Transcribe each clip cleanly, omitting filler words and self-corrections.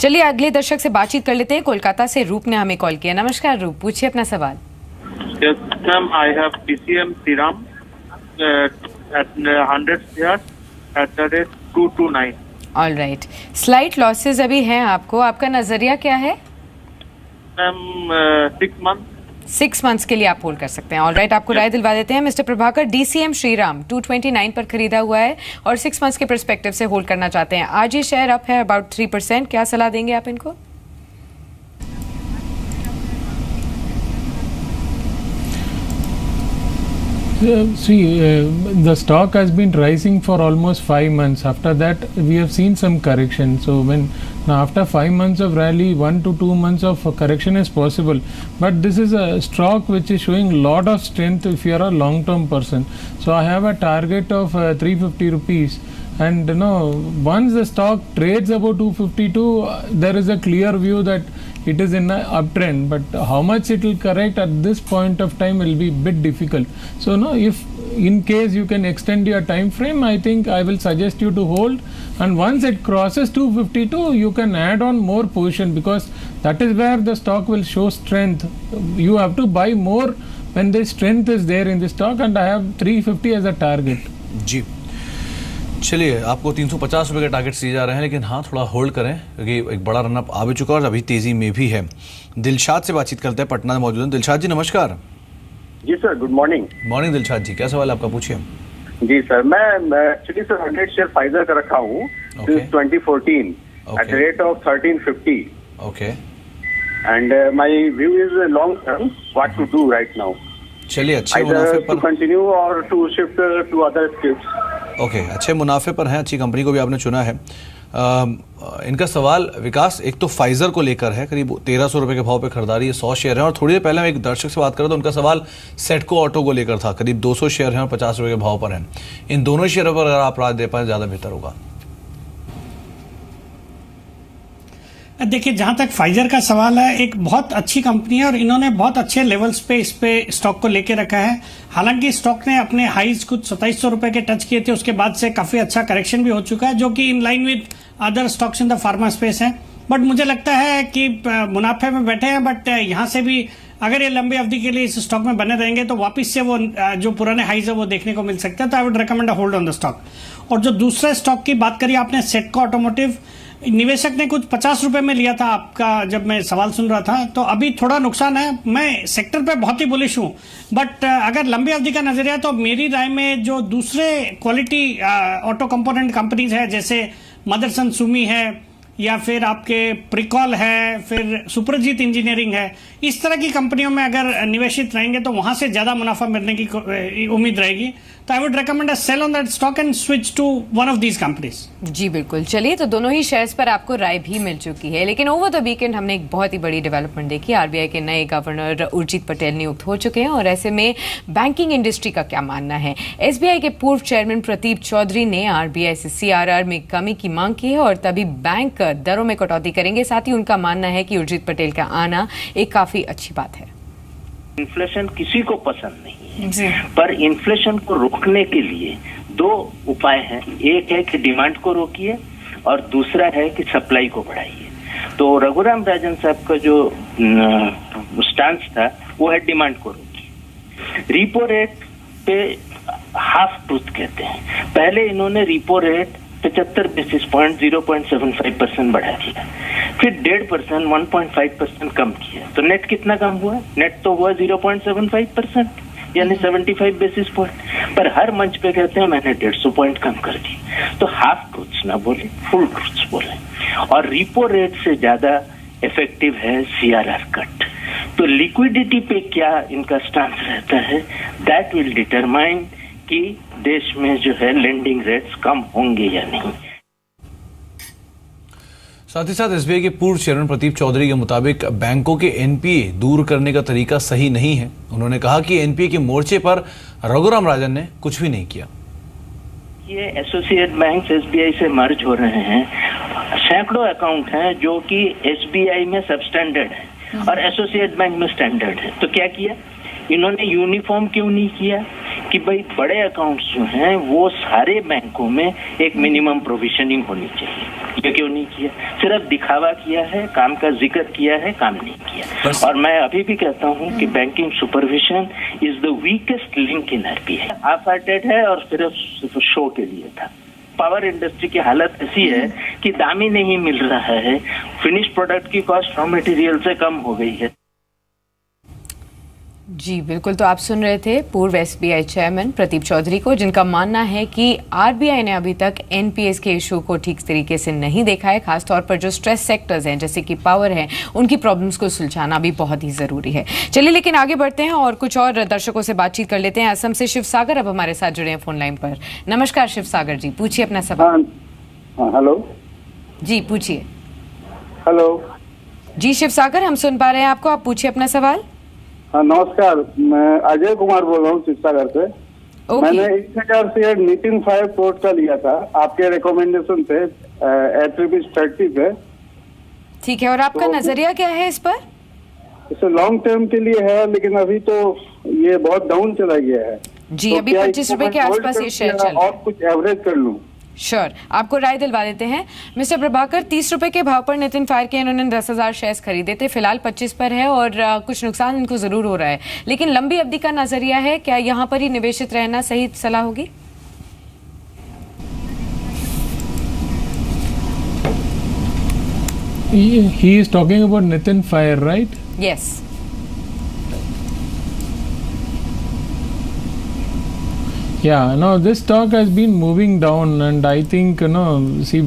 चलिए अगले दर्शक से बातचीत कर लेते हैं। कोलकाता से रूप ने हमें कॉल किया। नमस्कार रूप, पूछिए अपना सवाल। Yes, ma'am, I have DCM Shriram at 100 shares at the rate 229. All right, slight losses अभी हैं आपको, आपका नजरिया क्या है? Ma'am, 6 months. 6 मंथ्स के लिए आप होल्ड कर सकते हैं। ऑल राइट, आपको राय दिलवा देते हैं। मिस्टर प्रभाकर, डीसीएम श्रीराम 229 पर खरीदा हुआ है और 6 मंथ्स के पर्सपेक्टिव से होल्ड करना चाहते हैं। आज ये शेयर अप है अबाउट 3%। क्या सलाह देंगे आप इनको? The stock has been rising for almost 5 months. After that, we have seen some correction. So now after 5 months of rally, 1 to 2 months of correction is possible. But this is a stock which is showing lot of strength if you are a long-term person. So I have a target of 350 rupees. And once the stock trades above 252, there is a clear view that it is in an uptrend, but how much it will correct at this point of time will be bit difficult. So if in case you can extend your time frame, I think I will suggest you to hold, and once it crosses 252 you can add on more position, because that is where the stock will show strength. You have to buy more when the strength is there in the stock, and I have 350 as a target. जी, चलिए आपको 350 रुपये के target दिए जा रहे हैं, लेकिन हाँ थोड़ा होल्ड करें क्योंकि एक बड़ा रनअप आ भी चुका है और अभी तेजी में भी है। दिलशाद से बातचीत करते हैं, पटना में मौजूद हैं। दिलशाद जी नमस्कार। जी sir, good morning. Morning Dilshad ji, क्या सवाल आपका, पूछिए। जी सर, मैं एक्चुअली सर 100 शेयर फाइजर का रखा हूँ since 2014 at the rate of 1350. Okay, and my view is long term, what to do right now, चलिए अच्छे मुनाफे either to पर, continue or to shift to other skips. Okay अच्छे मुनाफे पर हैं, अच्छी कंपनी को भी आपने चुना है। इनका सवाल विकास एक तो फाइजर को लेकर है, करीब 1300 रुपये के भाव पे खरीदारी है, 100 शेयर हैं। और थोड़ी देर पहले हम एक दर्शक से बात कर रहे तो उनका सवाल सेटको ऑटो को लेकर था, करीब 200 शेयर हैं और 50 रुपये के भाव पर हैं। इन दोनों शेयरों पर अगर आप राय दे पाए ज़्यादा बेहतर होगा। देखिए, जहां तक फाइजर का सवाल है, एक बहुत अच्छी कंपनी है और इन्होंने बहुत अच्छे लेवल्स पे इस पे स्टॉक को लेके रखा है। हालांकि स्टॉक ने अपने हाईज कुछ 2700 रुपए के टच किए थे, उसके बाद से काफी अच्छा करेक्शन भी हो चुका है, जो कि in line with other stocks in the pharma space है। बट मुझे लगता है कि मुनाफे में बैठे हैं, बट यहाँ से भी अगर ये लंबी अवधि के लिए इस स्टॉक में बने रहेंगे तो वापस से वो जो पुराने हाईज है वो देखने को मिल सकता है। तो I would recommend a hold on the stock. और जो दूसरा स्टॉक की बात करी आपने, सेटको ऑटोमोटिव, निवेशक ने कुछ 50 रुपए में लिया था आपका जब मैं सवाल सुन रहा था, तो अभी थोड़ा नुकसान है। मैं सेक्टर पे बहुत ही बुलिश हूं, बट अगर लंबी अवधि का नजरिया तो मेरी राय में जो दूसरे क्वालिटी ऑटो कंपोनेंट कंपनीज है, जैसे मदरसन सुमी है या फिर आपके प्रिकॉल है, फिर सुप्रजीत इंजीनियरिंग है, इस तरह की कंपनियों में अगर निवेशित रहेंगे तो वहां से ज्यादा मुनाफा मिलने की उम्मीद रहेगी। तो I would recommend a sale on that stock and switch to one of these companies. जी बिल्कुल। चलिए, तो दोनों ही शेयर्स पर आपको राय भी मिल चुकी है, लेकिन ओवर द वीकेंड हमने एक बहुत ही बड़ी डेवलपमेंट देखी। आरबीआई के नए गवर्नर उर्जित पटेल नियुक्त हो चुके हैं और ऐसे में बैंकिंग इंडस्ट्री का क्या मानना है? एसबीआई के पूर्व चेयरमैन प्रदीप चौधरी ने आरबीआई से सीआरआर में कमी की मांग की है और तभी बैंक दरों में कटौती करेंगे। साथ ही उनका मानना है कि उर्जित पटेल का आना एक काफी अच्छी बात है। इन्फ्लेशन किसी को पसंद नहीं है, पर इन्फ्लेशन को रोकने के लिए दो उपाय हैं। एक है कि डिमांड को रोकिए और दूसरा है कि सप्लाई को बढ़ाइए। तो रघुराम राजन साहब का जो स्टांस था वो है डिमांड को रोकिए। रिपो रेट पे हाफ ट्रूथ कहते हैं। पहले इन्होंने रिपो रेट 75 बेसिस पॉइंट 0.75% बढ़ा दिया, फिर 1.5% 1.5% कम किया, तो नेट कितना कम हुआ? नेट तो हुआ 0.75%, यानी 75 बेसिस पॉइंट। पर हर मंच पे कहते हैं मैंने 150 पॉइंट कम कर दी। तो हाफ ट्रूथ्स ना बोले, फुल ट्रूथ्स बोले। और रिपो रेट से ज्यादा इफेक्टिव है सीआरआर कट। तो लिक्विडिटी पे क्या इनका स्टांस रहता है, दैट विल डिटरमाइन कि देश में जो है लेंडिंग रेट्स कम होंगे या नहीं। साथ ही साथ एसबीआई के पूर्व चेयरमैन प्रदीप चौधरी के मुताबिक बैंकों के एनपीए दूर करने का तरीका सही नहीं है। उन्होंने कहा कि एनपीए के मोर्चे पर रघुराम राजन ने कुछ भी नहीं किया। ये एसोसिएट बैंक एसबीआई से मर्ज हो रहे हैं। सैकड़ों अकाउंट हैं जो कि एसबीआई में सबस्टैंडर्ड है और एसोसिएट बैंक में स्टैंडर्ड है। तो क्या किया इन्होंने? यूनिफॉर्म क्यों नहीं किया? कि भाई बड़े अकाउंट्स जो हैं वो सारे बैंकों में एक मिनिमम प्रोविजनिंग होनी चाहिए। ये क्यों नहीं किया? सिर्फ दिखावा किया है, काम का जिक्र किया है, काम नहीं किया। और मैं अभी भी कहता हूं कि banking supervision is the weakest link in RBI. Half hearted है और सिर्फ शो के लिए था। पावर इंडस्ट्री की हालत ऐसी है कि दाम ही नहीं मिल रहा है, फिनिश प्रोडक्ट की कॉस्ट रॉ मटेरियल से कम हो गई है। जी बिल्कुल, तो आप सुन रहे थे पूर्व एसबीआई चेयरमैन प्रदीप चौधरी को, जिनका मानना है कि आरबीआई ने अभी तक एनपीएस के इशू को ठीक तरीके से नहीं देखा है। खासतौर पर जो स्ट्रेस सेक्टर्स हैं जैसे कि पावर है, उनकी प्रॉब्लम्स को सुलझाना भी बहुत ही ज़रूरी है। चलिए लेकिन आगे बढ़ते हैं और कुछ और दर्शकों से बातचीत कर लेते हैं। असम से शिव सागर अब हमारे साथ जुड़े हैं फोन लाइन पर। नमस्कार शिव सागर जी, पूछिए अपना सवाल। हेलो जी पूछिए। हेलो जी शिव सागर, हम सुन पा रहे हैं आपको, आप पूछिए अपना सवाल। हाँ नमस्कार, मैं अजय कुमार बोल रहा हूँ शिवसागर से। मैंने 1000 शेयर नितिन फायर पोर्ट का लिया था आपके रिकमेंडेशन पे ₹30 पे। ठीक है, और आपका नजरिया क्या है इस पर? इसे लॉन्ग टर्म के लिए है, लेकिन अभी तो ये बहुत डाउन चला गया है। जी तो अभी 25 रुपए के आसपास ये शेयर चल रहा है। और कुछ एवरेज कर लूं? श्योर, आपको राय दिलवा देते हैं। मिस्टर प्रभाकर, 30 रुपए के भाव पर नितिन फायर के इन्होंने 10,000 शेयर्स खरीदे थे, फिलहाल 25 पर है और कुछ नुकसान इनको जरूर हो रहा है, लेकिन लंबी अवधि का नजरिया है, क्या यहाँ पर ही निवेशित रहना सही सलाह होगी? He is talking about Nitin Fire, right? Yes. Yeah, no, this stock has been moving down, and I think see,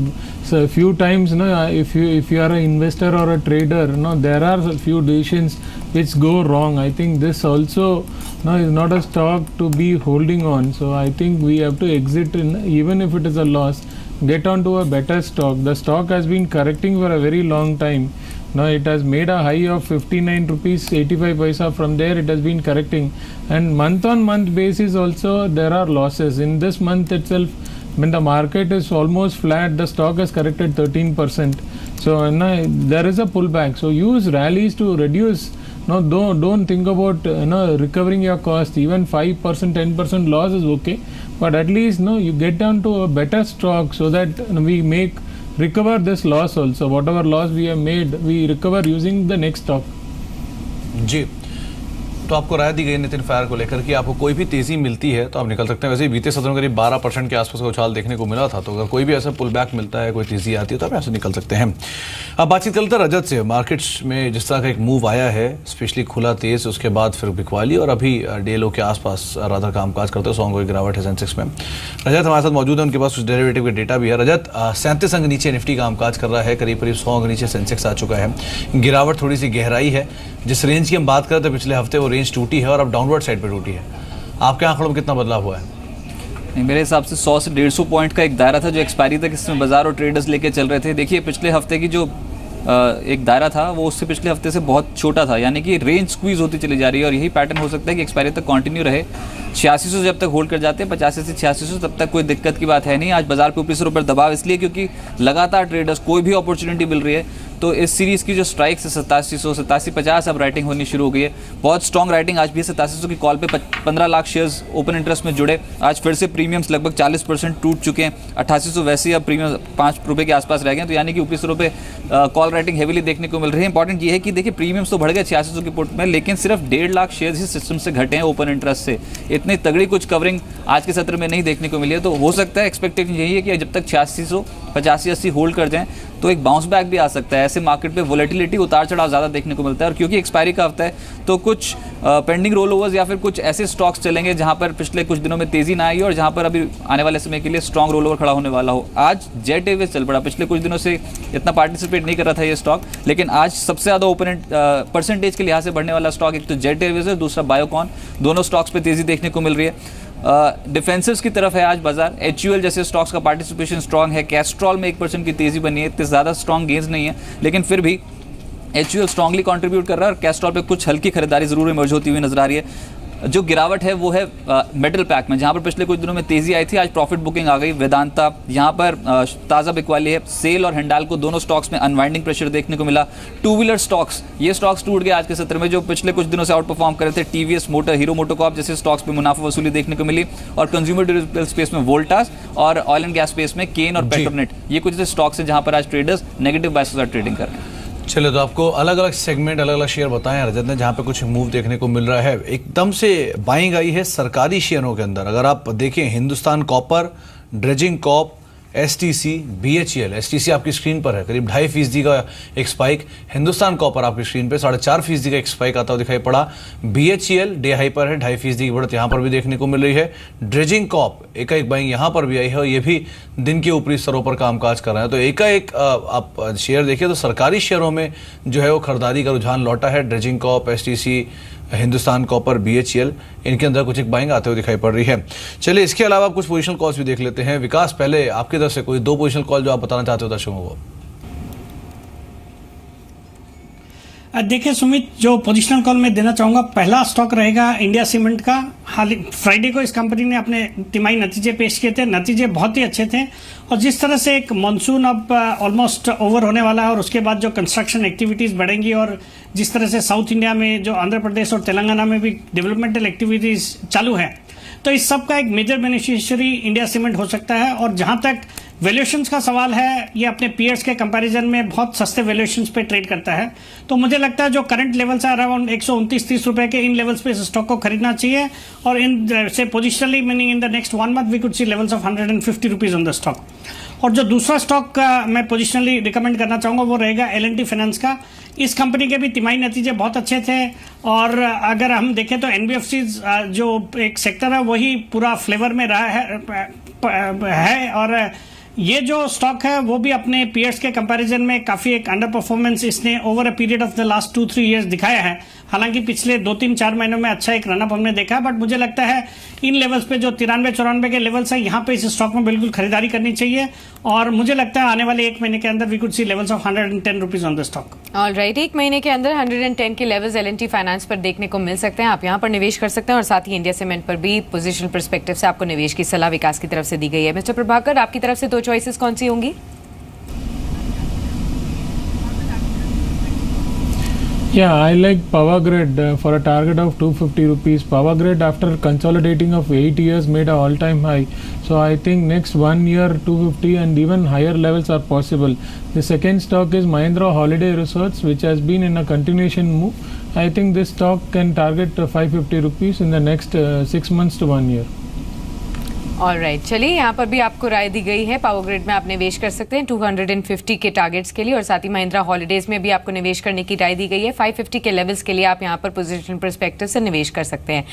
so a few times if you are an investor or a trader, there are a few decisions which go wrong. I think this also is not a stock to be holding on, so I think we have to exit even if it is a loss, get on to a better stock. The stock has been correcting for a very long time. Now it has made a high of 59 rupees 85 paisa. From there it has been correcting, and month on month basis also there are losses. In this month itself, when the market is almost flat, the stock has corrected 13%. So there is a pullback. So use rallies to reduce. No, don't think about recovering your cost. Even 5% 10% loss is okay, but at least you get down to a better stock so that we recover this loss also. Whatever loss we have made, we recover using the next stock. जी, तो आपको राय दी गई Nitin fire को लेकर कि आपको कोई भी तेजी मिलती है तो आप निकल सकते हैं। वैसे बीते सत्रों में करीब 12% के आसपास का उछाल देखने को मिला था, तो अगर कोई भी ऐसा पुल बैक मिलता है, कोई तेजी आती है, तो आप यहाँ से निकल सकते हैं। अब बातचीत करते हैं रजत से। मार्केट्स में जिस तरह का एक मूव आया है, स्पेशली खुला तेज, उसके बाद फिर बिकवाली और अभी डीएलओ के आसपास राधा कामकाज करते हैं, 100 की गिरावट है सेंसेक्स में। रजत हमारे साथ मौजूद है, उनके पास कुछ डेरिवेटिव का डेटा भी है। रजत, 37 अंक नीचे निफ्टी कामकाज कर रहा है, करीब 100 अंक नीचे सेंसेक्स आ चुका है, गिरावट थोड़ी सी गहराई है। जिस रेंज की हम बात करते थे पिछले हफ्ते, वो रेंज टूटी है और अब डाउनवर्ड साइड पे टूटी है। आपके आंकड़ों में कितना बदलाव हुआ है? मेरे हिसाब से 100 से 150 पॉइंट का एक दायरा था जो एक्सपायरी तक इसमें बाजार और ट्रेडर्स लेके चल रहे थे। देखिए पिछले हफ्ते की जो एक दायरा था वो उससे पिछले हफ्ते से बहुत छोटा था, यानी कि रेंज स्क्वीज होती चली जा रही है और यही पैटर्न हो सकता है कि एक्सपायरी तक कंटिन्यू रहे। 8600 जब तक होल्ड कर जाते हैं, 85 से 8600 तब तक कोई दिक्कत की बात है नहीं। आज बाजार पे ऊपरी से ऊपर दबाव इसलिए क्योंकि लगातार ट्रेडर्स कोई भी अपॉर्चुनिटी मिल रही है, तो इस सीरीज़ की जो स्ट्राइक्स है 8700 8750 अब राइटिंग होनी शुरू हो गई है। बहुत स्ट्रॉन्ग राइटिंग आज भी है। 8700 की कॉल पे 15 लाख शेयर्स ओपन इंटरेस्ट में जुड़े। आज फिर से प्रीमियम्स लगभग 40% टूट चुके हैं। 8800 वैसे ही अब प्रीमियम 5 रुपये के आसपास रह गए, तो यानी कि ऊपरी से रुपये कॉल राइटिंग हेवीली देखने को मिल रही है। इंपॉर्टेंट ये है कि देखिए प्रीमियम्स तो बढ़ गए 8600 के पुट में, लेकिन सिर्फ 1.5 लाख शेयर्स ही सिस्टम से घटे हैं ओपन इंटरेस्ट से। इतनी तगड़ी कुछ कवरिंग आज के सत्र में नहीं देखने को मिली है, तो हो सकता है एक्सपेक्टेशन यही है कि जब तक 8600 85-80 होल्ड कर जाएं तो एक बाउंस बैक भी आ सकता है। ऐसे मार्केट पे वोलेटिलिटी उतार चढ़ाव ज़्यादा देखने को मिलता है, और क्योंकि एक्सपायरी का हफ्ता है तो कुछ पेंडिंग रोल ओवर्स या फिर कुछ ऐसे स्टॉक्स चलेंगे जहां पर पिछले कुछ दिनों में तेजी ना आई और जहां पर अभी आने वाले समय के लिए स्ट्रॉन्ग रोल ओवर खड़ा होने वाला हो। आज जेट एयरवेज चल पड़ा, पिछले कुछ दिनों से इतना पार्टिसिपेट नहीं कर रहा था ये स्टॉक, लेकिन आज सबसे ज़्यादा ओपन परसेंटेज के लिहाज से बढ़ने वाला स्टॉक एक तो जेट एयरवेज है, दूसरा बायोकॉन। दोनों स्टॉक्स पर तेजी देखने को मिल रही है। डिफेंसिव्स की तरफ है आज बाजार। HUL जैसे स्टॉक्स का पार्टिसिपेशन स्ट्रांग है। कैस्ट्रॉल में 1% की तेजी बनी है, इतने ज़्यादा स्ट्रॉन्ग गेंस नहीं है, लेकिन फिर भी HUL स्ट्रांगली कंट्रीब्यूट कर रहा है और कैस्ट्रॉल पे कुछ हल्की खरीदारी जरूर इमर्ज होती हुई नजर आ रही है। जो गिरावट है वो है मेटल पैक में, जहां पर पिछले कुछ दिनों में तेजी आई थी, आज प्रॉफिट बुकिंग आ गई। वेदांता, यहाँ पर ताज़ा बिकवाली है। सेल और हिंडाल्को दोनों स्टॉक्स में अनवाइंडिंग प्रेशर देखने को मिला। टू व्हीलर स्टॉक्स, ये स्टॉक्स टूट गए आज के सत्र में, जो पिछले कुछ दिनों से आउट परफॉर्म कर रहे थे। टीवीएस मोटर, हीरो मोटोकॉर्प जैसे स्टॉक्स पे मुनाफा वसूली देखने को मिली। और कंज्यूमर ड्यूरेबल स्पेस में वोल्टास और ऑयल एंड गैस स्पेस में केन और पेट्रोनेट, ये कुछ ऐसे स्टॉक्स हैं जहां पर आज ट्रेडर्स नेगेटिव बायस के साथ ट्रेडिंग कर रहे हैं। चलिए, तो आपको अलग अलग सेगमेंट, अलग अलग शेयर बताएं रजत ने, जहां पे कुछ मूव देखने को मिल रहा है। एकदम से बाइंग आई है सरकारी शेयरों के अंदर। अगर आप देखें, Hindustan copper, dredging Corp, STC, BHEL. STC आपकी स्क्रीन पर है, करीब 2.5% का एक स्पाइक। हिंदुस्तान कॉपर आपकी स्क्रीन पे 4.5% का एक स्पाइक आता हुआ दिखाई पड़ा। बीएचईएल डे हाई पर है, 2.5% की बढ़त यहाँ पर भी देखने को मिल रही है। ड्रेजिंग कॉर्प एकाएक बाइंग यहाँ पर भी आई है और ये भी दिन के ऊपरी स्तरों पर कामकाज कर रहे हैं। तो एकाएक आप शेयर देखिए तो सरकारी शेयरों में जो है वो खरीदारी का रुझान लौटा है। Dredging Corp, STC, Hindustan copper, BHEL, इनके अंदर कुछ एक बाइंग आते हुए दिखाई पड़ रही है। चलिए, इसके अलावा कुछ पोजिशनल कॉल्स भी देख लेते हैं। विकास, पहले आपकी तरफ से कोई 2 पोजिशनल कॉल जो आप बताना चाहते हो दर्शकों को। देखिए सुमित, जो पोजिशनल कॉल मैं देना चाहूँगा, पहला स्टॉक रहेगा इंडिया सीमेंट का। हाल फ्राइडे को इस कंपनी ने अपने तिमाही नतीजे पेश किए थे, नतीजे बहुत ही अच्छे थे। और जिस तरह से एक मानसून अब ऑलमोस्ट ओवर होने वाला है और उसके बाद जो कंस्ट्रक्शन एक्टिविटीज़ बढ़ेंगी और जिस तरह से साउथ इंडिया में, जो आंध्र प्रदेश और तेलंगाना में भी डेवलपमेंटल एक्टिविटीज़ चालू है, तो इस सब का एक मेजर बेनिफिशियरी इंडिया सीमेंट हो सकता है। और जहाँ तक वैल्यूएशंस का सवाल है, ये अपने पीयर्स के कंपैरिजन में बहुत सस्ते वैल्यूएशंस पे ट्रेड करता है। तो मुझे लगता है जो करंट लेवल्स है अराउंड 129-30 रुपए के, इन लेवल्स पे इस स्टॉक को खरीदना चाहिए। और इन से positionally meaning in the next 1 month we could see levels of 150 rupees on the stock. और जो दूसरा स्टॉक मैं पोजिशनली रिकमेंड करना चाहूँगा वो रहेगा L&T फाइनेंस का। इस कंपनी के भी तिमाही नतीजे बहुत अच्छे थे और अगर हम देखें तो NBFCs जो एक सेक्टर है वही पूरा फ्लेवर में रहा है और ये जो स्टॉक है वो भी अपने पीयर्स के कंपैरिजन में काफ़ी एक अंडर परफॉर्मेंस इसने over a period of the last 2-3 years दिखाया है। हालांकि पिछले 2-3-4 महीनों में अच्छा एक रनअप हमने देखा, बट मुझे लगता है इन लेवल्स पे जो 93-94 के लेवल्स हैं, यहाँ पे इस स्टॉक में बिल्कुल खरीदारी करनी चाहिए। और मुझे लगता है आने वाले 1 महीने के अंदर we could see levels of 110 rupees on the stock. Alright, 1 महीने के अंदर 110 के लेवल्स L&T फाइनेंस पर देखने को मिल सकते हैं। आप यहाँ पर निवेश कर सकते हैं और साथ ही इंडिया सीमेंट पर भी पोजिशनल पर्सपेक्टिव से आपको निवेश की सलाह विकास की तरफ से दी गई है। मिस्टर प्रभाकर, आपकी तरफ से 2 चॉइसेस कौन सी होंगी? Yeah, I like Power Grid for a target of 250 rupees. Power Grid, after consolidating of 8 years, made an all-time high. So I think next 1 year 250 and even higher levels are possible. The second stock is Mahindra Holiday Resorts, which has been in a continuation move. I think this stock can target 550 rupees in the next 6 months to 1 year. Alright, चलिए यहाँ पर भी आपको राय दी गई है। Power grid में आप निवेश कर सकते हैं 250 के टारगेट्स के लिए और साथ ही महिंद्रा हॉलिडेज में भी आपको निवेश करने की राय दी गई है। 550 के लेवल्स के लिए आप यहाँ पर पोजीशन पर्सपेक्टिव से निवेश कर सकते हैं।